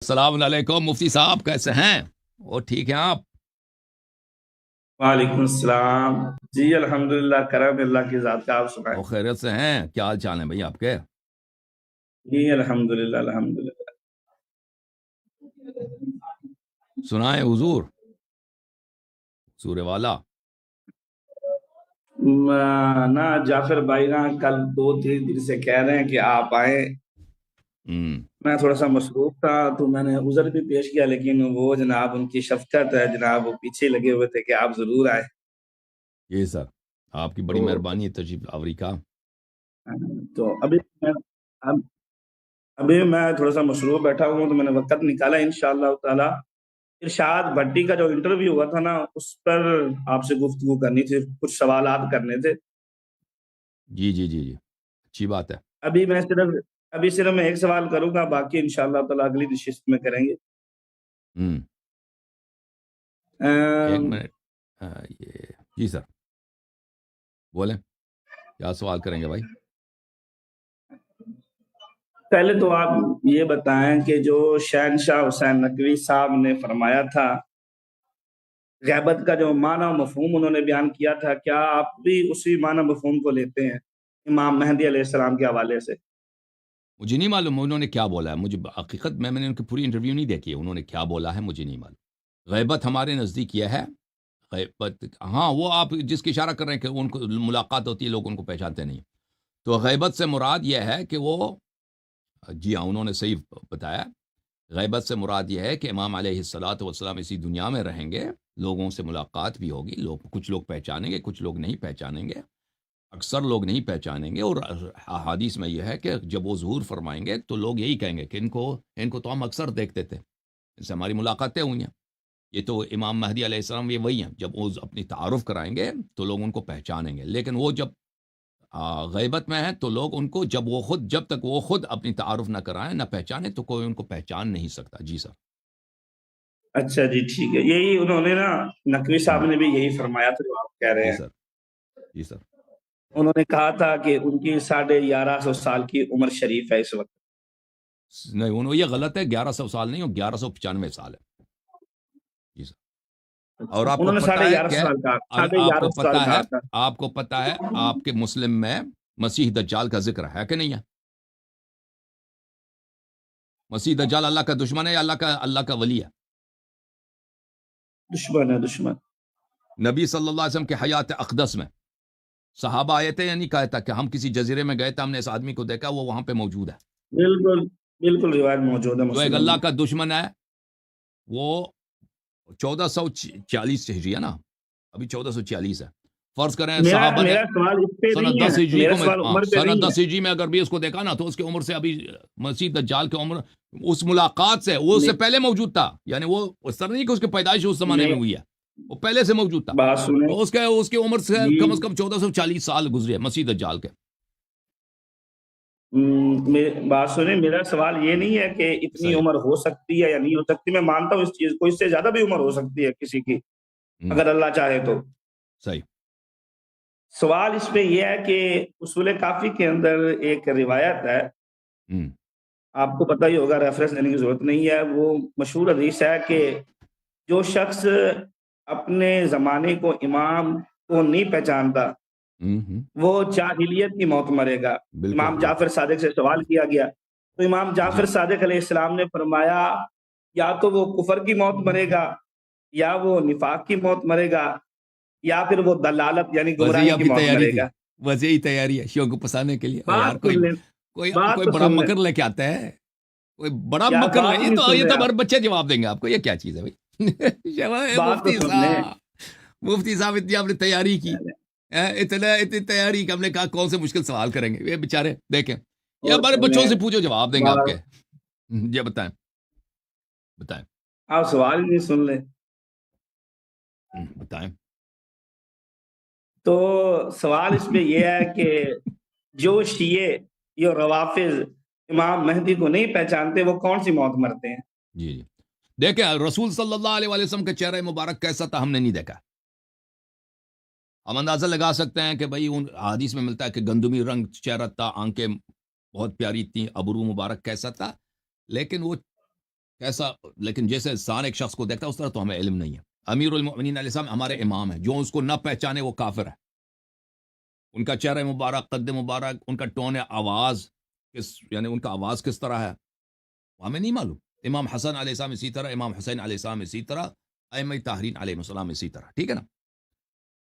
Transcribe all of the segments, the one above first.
السلام علیکم مفتی صاحب، کیسے ہیں؟ وہ ٹھیک ہیں آپ؟ وعلیکم السلام جی، الحمدللہ، کرم اللہ کی ذات کا، آپ سنائیں؟ وہ خیریت سے ہیں؟ کیا حال چال ہیں بھائی آپ کے؟ جی الحمدللہ الحمدللہ۔ سنائیں حضور، سورہ والا۔ نا جعفر بھائی نا کل 2-3 دن سے کہہ رہے ہیں کہ آپ آئیں، میں تھوڑا سا مصروف تھا تو میں نے عذر بھی پیش کیا، لیکن وہ جناب ان کی شفقت ہے جناب، وہ پیچھے لگے ہوئے تھے کہ آپ ضرور آئیں۔ یہ سر آپ کی بڑی تو مہربانی ہے تشریف آوری کا۔ تو اب- ابھی میں تھوڑا سا مصروف بیٹھا ہوں تو میں نے وقت نکالا انشاءاللہ تعالی۔ ارشاد بھٹی کا جو انٹرویو ہوا تھا نا، اس پر آپ سے گفتگو کرنی تھی، کچھ سوالات کرنے تھے۔ جی جی جی جی، اچھی بات ہے۔ ابھی صرف میں ایک سوال کروں گا، باقی انشاءاللہ تعالی اگلی نشست میں کریں گے۔ ایک ام، منٹ، یہ جی سر بولیں، کیا سوال کریں گے بھائی؟ پہلے تو آپ یہ بتائیں کہ جو شہنشاہ حسین نقوی صاحب نے فرمایا تھا، غیبت کا جو معنی و مفہوم انہوں نے بیان کیا تھا، کیا آپ بھی اسی معنی مفہوم کو لیتے ہیں امام مہدی علیہ السلام کے حوالے سے؟ مجھے نہیں معلوم انہوں نے کیا بولا ہے، مجھے حقیقت میں نے ان کی پوری انٹرویو نہیں دیکھی ہے، انہوں نے کیا بولا ہے مجھے نہیں معلوم۔ غیبت ہمارے نزدیک یہ ہے، غیبت، ہاں وہ آپ جس کی اشارہ کر رہے ہیں کہ ان کو ملاقات ہوتی ہے، لوگ ان کو پہچانتے نہیں، تو غیبت سے مراد یہ ہے کہ وہ، جی ہاں انہوں نے صحیح بتایا، غیبت سے مراد یہ ہے کہ امام علیہ الصلوۃ والسلام اسی دنیا میں رہیں گے، لوگوں سے ملاقات بھی ہوگی، کچھ لوگ پہچانیں گے، کچھ لوگ نہیں پہچانیں گے، اکثر لوگ نہیں پہچانیں گے، اور احادیث میں یہ ہے کہ جب وہ ظہور فرمائیں گے تو لوگ یہی کہیں گے کہ ان کو تو ہم اکثر دیکھتے تھے، ان سے ہماری ملاقاتیں ہوئی ہیں، یہ تو امام مہدی علیہ السلام یہ وہی ہیں، جب وہ اپنی تعارف کرائیں گے تو لوگ ان کو پہچانیں گے، لیکن وہ جب غیبت میں ہے تو لوگ ان کو جب تک وہ خود اپنی تعارف نہ کرائیں نہ پہچانے تو کوئی ان کو پہچان نہیں سکتا۔ جی سر۔ اچھا جی ٹھیک ہے، یہی انہوں نے نا، نقوی صاحب ہم، نے بھی یہی فرمایا تھا جو آپ کہہ رہے جی ہیں۔ سر، جی سر۔ انہوں نے کہا تھا کہ ان کی 1150 سال کی عمر شریف ہے اس وقت۔ نہیں یہ غلط ہے، 1100 سال نہیں، وہ 1195 سال ہے۔ جی سر۔ اور آپ کو انہوں نے پتہ ہے 1150 کہ سال کہا، آپ کو 1150 پتہ سال ہے کہا تھا۔ آپ کو پتہ ہے آپ کے مسلم میں مسیح دجال کا ذکر ہے کہ نہیں ہے؟ مسیح دجال اللہ کا دشمن ہے یا اللہ کا ولی ہے؟ دشمن ہے، دشمن۔ نبی صلی اللہ علیہ وسلم کے حیات اقدس میں صحابہ آئے تھے یا نہیں کہا تھا کہ ہم کسی جزیرے میں گئے تھے، ہم نے اس آدمی کو دیکھا، وہ وہاں پہ موجود ہے؟ بالکل بالکل روایت موجود ہے جو ایک مسلم اللہ میں۔ کا دشمن ہے وہ 1440 ہجری ہے نا، ابھی 1440 ہے، فرض کریں صحابہ نے میرا سوال اس پہ سنت نہیں 10 ہے، ہجری میرا کو میں، سوال عمر پہ سنت نہیں ہے۔ 10 ہجری میں اگر بھی اس کو دیکھا نا تو اس کی عمر سے ابھی مسیح دجال کی عمر اس ملاقات سے وہ اس سے نہیں پہلے موجود تھا، یعنی وہ اس طرح نہیں کہ اس کی پیدائش اس زمانے میں نہیں، ہوئی ہے، وہ پہلے سے موجود تھا، بات سنیں تو اس کی عمر سے جی۔ کم از کم 1440 سال گزرے مسیح دجال کے۔ بات سنیں، میرا سوال یہ نہیں ہے کہ اتنی صحیح۔ عمر ہو سکتی ہے یا نہیں ہو سکتی، میں مانتا ہوں اس چیز کو، اس سے زیادہ بھی عمر ہو سکتی ہے کسی کی، ہم، اگر اللہ چاہے تو۔ صحیح۔ سوال اس پہ یہ ہے کہ اصول کافی کے اندر ایک روایت ہے، ہم، آپ کو پتہ ہی ہوگا، ریفرنس دینے کی ضرورت نہیں ہے، وہ مشہور حدیث ہے کہ جو شخص اپنے زمانے کو امام کو نہیں پہچانتا ہم، وہ جاہلیت کی موت مرے گا۔ بالکل امام بالکل۔ جعفر صادق سے سوال کیا گیا تو امام جی جعفر صادق علیہ السلام نے فرمایا یا تو وہ کفر کی موت مرے گا، یا وہ نفاق کی موت مرے گا، یا پھر وہ دلالت یعنی بس یہی گمراہی آپ کی کی موت تیاری مرے تھی، گا۔ بس یہی تیاری ہے شیوں کو پسانے کے لیے، او بات یار کوئی سن لیں، کوئی بات کوئی تو بڑا سن لیں، مکر لے کے آتا ہے، کوئی بڑا یار مکر بات نہیں، ہی نہیں سن یہ رہے تو آپ، ہمارے بچے جواب دیں گے آپ کو، یہ کیا چیز ہے بھائی؟ بات تو مفتی سن لیں۔ صاحب، مفتی صاحب اتنی آپ نے تیاری کی، اتنی تیاری کہ ہم نے کہا کون سے مشکل سوال کریں گے، یہ بیچارے دیکھیں، یہ اور ہمارے بچوں سنیں، سے پوچھو جواب دیں گے آپ کے۔ بات جی بتائیں، بتائیں، آپ سوال ہی نہیں سن لیں۔ بتائیں۔ تو سوال اس پہ یہ ہے کہ جو شیعہ یا روافظ امام مہدی کو نہیں پہچانتے وہ کون سی موت مرتے ہیں؟ جی جی، دیکھیں رسول صلی اللہ علیہ وسلم کا چہرہ مبارک کیسا تھا ہم نے نہیں دیکھا، ہم اندازہ لگا سکتے ہیں کہ بھئی ان حدیث میں ملتا ہے کہ گندمی رنگ چہرہ تھا، آنکھیں بہت پیاری تھیں، ابرو مبارک کیسا تھا، لیکن وہ کیسا، لیکن جیسے انسان ایک شخص کو دیکھتا ہے اس طرح تو ہمیں علم نہیں ہے. امیر المؤمنین علیہ السلام ہمارے امام ہیں، جو اس کو نہ پہچانے وہ کافر ہے. ان کا چہرہ مبارک، قد مبارک، ان کا ٹون آواز یعنی ان کا آواز کس طرح ہے وہ ہمیں نہیں معلوم. امام حسن علیہ السلام اسی طرح، امام حسین علیہ السلام اسی طرح، ائمہ طاہرین علیہ السلام اسی طرح. ٹھیک ہے نا.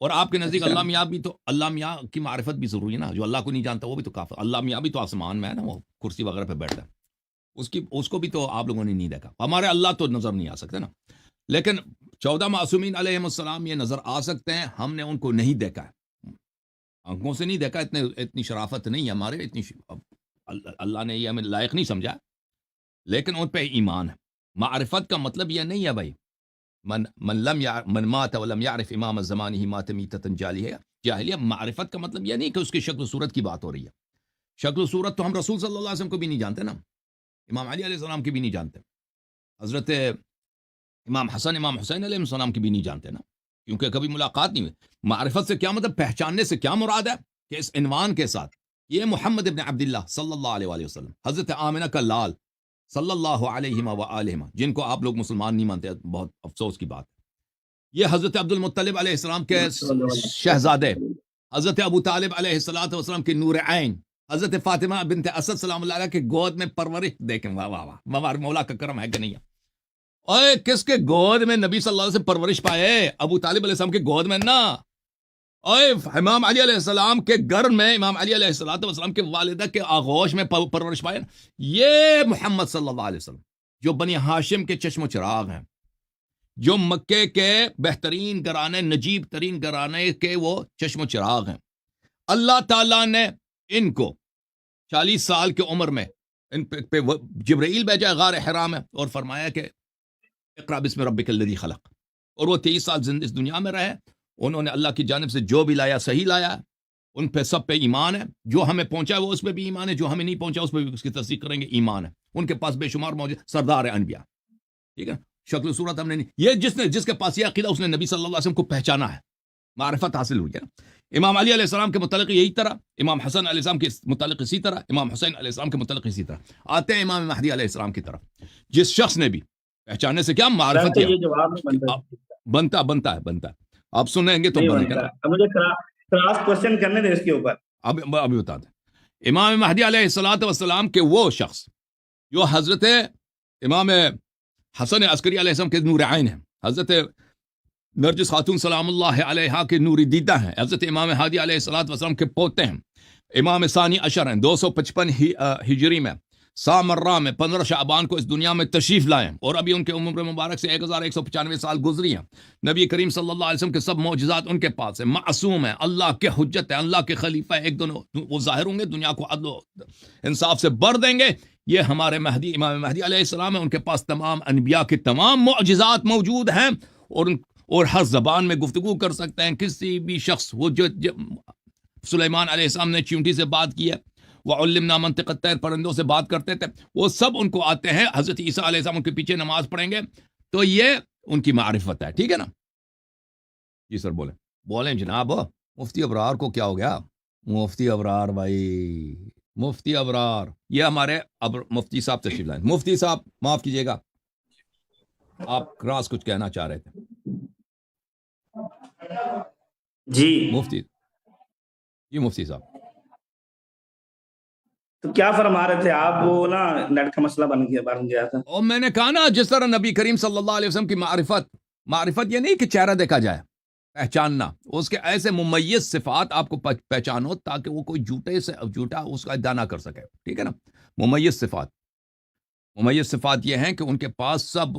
اور آپ کے نزدیک اچھا اللہ میاں بھی تو، اللہ میاں کی معرفت بھی ضروری ہے نا. جو اللہ کو نہیں جانتا وہ بھی تو کافر. اللہ میاں بھی تو آسمان میں ہے نا، وہ کرسی وغیرہ پہ بیٹھتا ہے. اس کو بھی تو آپ لوگوں نے نہیں دیکھا. ہمارے اللہ تو نظر نہیں آ سکتے نا، لیکن 14 معصومین علیہ السلام یہ نظر آ سکتے ہیں. ہم نے ان کو نہیں دیکھا ہے، آنکھوں سے نہیں دیکھا. اتنی شرافت نہیں ہے ہمارے، اللہ نے یہ ہمیں لائق نہیں سمجھا، لیکن ان پہ ایمان ہے. معرفت کا مطلب یہ نہیں ہے بھائی من مات ولم يعرف امام الزمان مات میتۃ جاہلیہ. معرفت کا مطلب یہ نہیں کہ اس کی شکل و صورت کی بات ہو رہی ہے. شکل و صورت تو ہم رسول صلی اللہ علیہ وسلم کو بھی نہیں جانتے نا، امام علی علیہ السلام کی بھی نہیں جانتے، حضرت امام حسن امام حسین علیہ السلام کی بھی نہیں جانتے نا، کیونکہ کبھی ملاقات نہیں ہوئی. معرفت سے کیا مطلب، پہچاننے سے کیا مراد ہے کہ اس عنوان کے ساتھ یہ محمد ابن عبداللہ صلی اللہ علیہ وآلہ وسلم، حضرت آمنہ کا لال صلی اللہ علیہ وآلہ، جن کو آپ لوگ مسلمان نہیں مانتے، بہت افسوس کی بات ہے. یہ حضرت عبد المطلب علیہ السلام کے شہزادے، حضرت ابو طالب علیہ السلام کے نور عین، حضرت فاطمہ بنت اسد سلام اللہ علیہ کے گود میں پرورش. دیکھیں واہ واہ واہ، ہمارے مولا کا کرم ہے کہ نہیں ہے. اوے کس کے گود میں نبی صلی اللہ علیہ وسلم پرورش پائے؟ ابو طالب علیہ السلام کے گود میں نا. اوے امام علی علیہ السلام کے گھر میں، امام علی علیہ السلام کے والدہ کے آغوش میں پرورش پائے. یہ محمد صلی اللہ علیہ وسلم جو بنی ہاشم کے چشم و چراغ ہیں، جو مکے کے بہترین گھرانے، نجیب ترین گھرانے کے وہ چشم و چراغ ہیں. اللہ تعالیٰ نے ان کو 40 سال کی عمر میں ان پہ جبرائیل بھیجا غار حرا میں اور فرمایا کہ اقرا بسم ربک الذی خلق. اور وہ 23 سال اس دنیا میں رہے. انہوں نے اللہ کی جانب سے جو بھی لایا صحیح لایا. ان پہ سب پہ ایمان ہے. جو ہمیں پہنچا ہے وہ اس پہ بھی ایمان ہے، جو ہمیں نہیں پہنچا اس پہ بھی اس کی تصدیق کریں گے، ایمان ہے. ان کے پاس بے شمار موجود سردار انبیاء. ٹھیک ہے. شکل و صورت ہم نے نہیں، یہ جس کے پاس یہ عقیدہ اس نے نبی صلی اللہ علیہ وسلم کو پہچانا ہے، معرفت حاصل ہوئی ہے. امام علی علیہ السلام کے متعلق یہی طرح، امام حسن علیہ السلام کے متعلق اسی طرح، امام حسین علیہ السلام کے متعلق اسی طرح. آتے ہیں امام مہدی علیہ السلام کی طرف. جس شخص نے بھی پہچاننے سے کیا معرفت یہ جواب بنتا ہے. آپ سنیں گے تو بنے گا. مجھے کراس کوسچن کرنے دیں اس کے اوپر. ابھی بتا دیں. امام مہدی علیہ السلام کے وہ شخص جو حضرت امام حسن عسکری علیہ السلام کے نور عین ہیں، حضرت نرجس خاتون سلام اللہ علیہا کے نوری دیدہ ہیں، حضرت امام ہادی علیہ السلام کے پوتے ہیں، امام ثانی عشر ہیں، 255 ہجری میں سامرہ میں 15 شعبان کو اس دنیا میں تشریف لائیں، اور ابھی ان کے عمر مبارک سے 1195 سال گزری ہیں. نبی کریم صلی اللہ علیہ وسلم کے سب معجزات ان کے پاس ہیں. معصوم ہیں، اللہ کے حجت ہیں، اللہ کے خلیفہ ہیں. ایک دن وہ ظاہر ہوں گے، دنیا کو عدل و انصاف سے بھر دیں گے. یہ ہمارے مہدی امام مہدی علیہ السلام ہیں. ان کے پاس تمام انبیاء کے تمام معجزات موجود ہیں، اور ہر زبان میں گفتگو کر سکتے ہیں. کسی بھی شخص، وہ جو سلیمان علیہ السلام نے چیونٹی سے بات کی ہے، وَعُلِّمْنَا مَنطِقَ الطَّيْرِ پرندوں سے بات کرتے تھے، وہ سب ان کو آتے ہیں. حضرت عیسیٰ علیہ السلام ان کے پیچھے نماز پڑھیں گے، تو یہ ان کی معرفت ہے. ٹھیک ہے نا. جی سر بولیں جناب. مفتی ابرار کو کیا ہو گیا؟ مفتی ابرار بھائی، مفتی ابرار، یہ ہمارے مفتی صاحب تشریف لائیں. مفتی صاحب معاف کیجیے گا، آپ کراس کچھ کہنا چاہ رہے تھے. جی مفتی صاحب تو کیا فرما رہے تھے آپ؟ وہ نا نیٹ کا مسئلہ بن گیا تھا. اور میں نے کہا نا، جس طرح نبی کریم صلی اللہ علیہ وسلم کی معرفت یہ نہیں کہ چہرہ دیکھا جائے، پہچاننا. اس کے ایسے ممیز صفات آپ کو پہچانو تاکہ وہ کوئی جھوٹا اس کا ادعا نہ کر سکے. ٹھیک ہے نا. ممیز صفات یہ ہیں کہ ان کے پاس سب،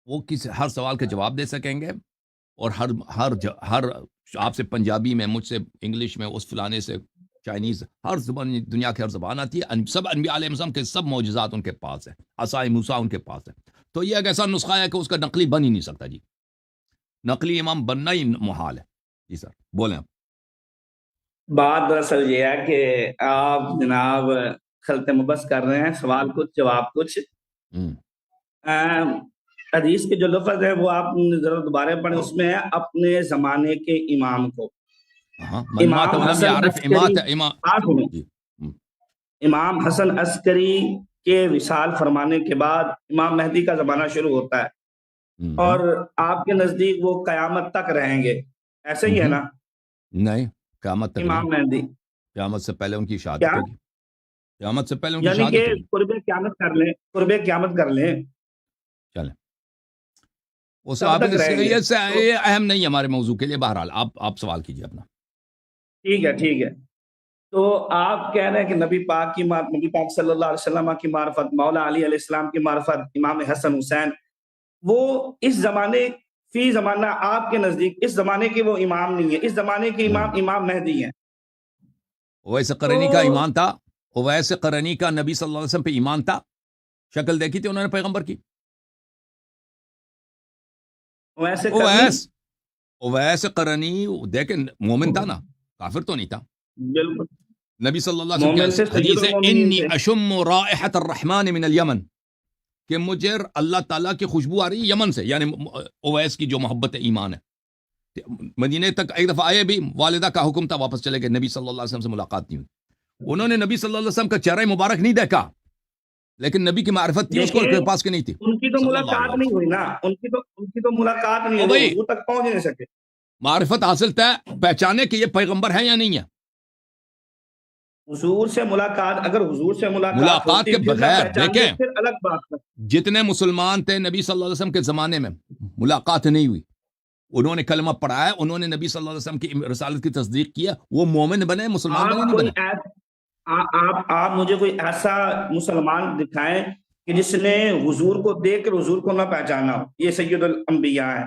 وہ ہر سوال کے جواب دے سکیں گے، اور ہر آپ سے پنجابی میں، مجھ سے انگلش میں، اس فلانے سے چائنیز، ہر زبان، دنیا کی ہر زبان آتی ہے. سب انبیاء علیہ السلام کے سب معجزات ان کے پاس ہیں. عصائے موسیٰ ان کے پاس ہے. تو یہ ایک ایسا نسخہ ہے کہ اس کا نقلی بن ہی نہیں سکتا. جی نقلی امام بننا ہی محال ہے. جی سر بولیں. بات دراصل یہ ہے کہ آپ جناب خلط مبس کر رہے ہیں، سوال کچھ جواب کچھ. حدیث کے جو لفظ ہے وہ آپ ذرا دوبارہ پڑھیں. اس میں ہے اپنے زمانے کے امام کو. امام حسن عسکری کے وصال فرمانے کے بعد امام مہدی کا زمانہ شروع ہوتا ہے اور آپ کے نزدیک وہ قیامت تک رہیں گے، ایسے ہی ہے نا؟ نہیں، قیامت تک امام نہیں، مہدی قیامت سے پہلے ان کی شہادت کیا ہوگی، قیامت سے پہلے ان کی یعنی کہ شہادت ہوگی۔ قرب قیامت کر لیں، قرب قیامت کر لیں چلیں اس تب آپ تک رہیں گے؟ یہ اہم نہیں ہے ہمارے موضوع کے لیے، بہرحال آپ سوال کیجیے اپنا۔ ٹھیک ہے، تو آپ کہہ رہے ہیں کہ نبی پاک صلی اللہ علیہ وسلم کی معرفت، مولا علی علیہ السلام کی معرفت، امام حسن حسین، وہ اس زمانے فی زمانہ آپ کے نزدیک اس زمانے کے وہ امام نہیں ہے، اس زمانے کے امام مہدی ہیں۔ ویسے قرنی کا ایمان تھا، ویسے قرنی کا نبی صلی اللہ علیہ وسلم پہ ایمان تھا، شکل دیکھی تھی انہوں نے پیغمبر کی؟ ویسے قرنی دیکھیں مومن تھا نا، کافر تو نہیں تھا۔ بالکل نبی صلی اللہ علیہ وسلم کی حدیث ہے انی اشم رائحۃ الرحمن من الیمن، کہ مجھے اللہ تعالیٰ کی خوشبو آ رہی ہے یمن سے، یعنی اویس کی جو محبت ایمان ہے۔ مدینے تک ایک دفعہ آئے بھی، والدہ کا حکم تھا، واپس چلے گئے، نبی صلی اللہ علیہ وسلم سے ملاقات نہیں ہوئی۔ انہوں نے نبی صلی اللہ علیہ وسلم کا چہرہ مبارک نہیں دیکھا، لیکن نبی کی معرفت تھی اس کو کے پاس کے نہیں تھی۔ ان کی تو ملاقات نہیں ہوئی نا، ان کی تو ملاقات نہیں ہوئی، وہ تک پہنچ نہیں سکے۔ معرفت حاصل تھا، پہچانے کہ یہ پیغمبر ہے یا نہیں ہے۔ حضور سے ملاقات، اگر حضور سے ملاقات کے بغیر دیکھیں، پھر الگ بات ہے۔ جتنے مسلمان تھے نبی صلی اللہ علیہ وسلم کے زمانے میں ملاقات نہیں ہوئی، انہوں نے کلمہ پڑھا ہے، انہوں نے نبی صلی اللہ علیہ وسلم کی رسالت کی تصدیق کیا، وہ مومن بنے، مسلمان بنے نہیں بنے۔ آپ مجھے کوئی ایسا مسلمان دکھائیں کہ جس نے حضور کو دیکھ کر حضور کو نہ پہچانا ہو، یہ سید الانبیاء ہے۔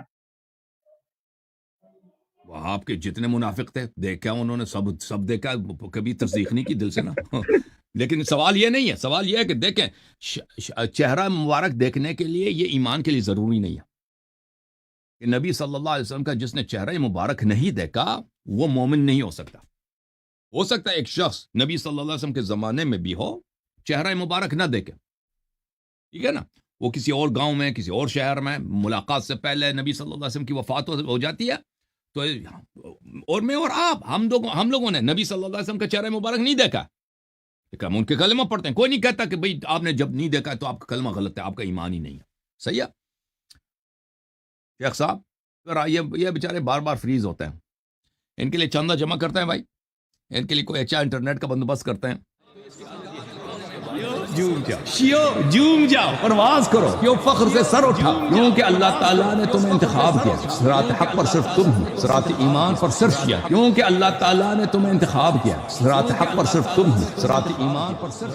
آپ کے جتنے منافق تھے دیکھا انہوں نے، سب دیکھا، کبھی تصدیق نہیں کی دل سے نا۔ لیکن سوال یہ نہیں ہے، سوال یہ ہے کہ دیکھیں چہرہ مبارک دیکھنے کے لیے یہ ایمان کے لیے ضروری نہیں ہے کہ نبی صلی اللہ علیہ وسلم کا جس نے چہرہ مبارک نہیں دیکھا وہ مومن نہیں ہو سکتا۔ ہو سکتا ہے ایک شخص نبی صلی اللہ علیہ وسلم کے زمانے میں بھی ہو، چہرہ مبارک نہ دیکھے، ٹھیک ہے نا، وہ کسی اور گاؤں میں، کسی اور شہر میں، ملاقات سے پہلے نبی صلی اللہ علیہ وسلم کی وفات ہو جاتی ہے، تو اور میں اور آپ ہم لوگوں نے نبی صلی اللہ علیہ وسلم کا چہرہ مبارک نہیں دیکھا، ہم ان کے کلمہ پڑھتے ہیں، کوئی نہیں کہتا کہ بھئی آپ نے جب نہیں دیکھا تو آپ کا کلمہ غلط ہے، آپ کا ایمان ہی نہیں ہے، صحیح ہے؟ شیخ صاحب یہ بیچارے بار بار فریز ہوتے ہیں، ان کے لیے چندہ جمع کرتے ہیں بھائی، ان کے لیے کوئی اچھا انٹرنیٹ کا بندوبست کرتے ہیں۔ جوم جاؤ، پرواز کرو، کیوں فخر سے سر اٹھا، کیونکہ اللہ تعالیٰ نے تمہیں انتخاب کیا، صراط حق پر صرف تم ہو، صراط ایمان پر صرف کیا، کیونکہ اللہ تعالیٰ نے تمہیں انتخاب کیا، صراط حق پر صرف تم ہو، صراط ایمان پر صرف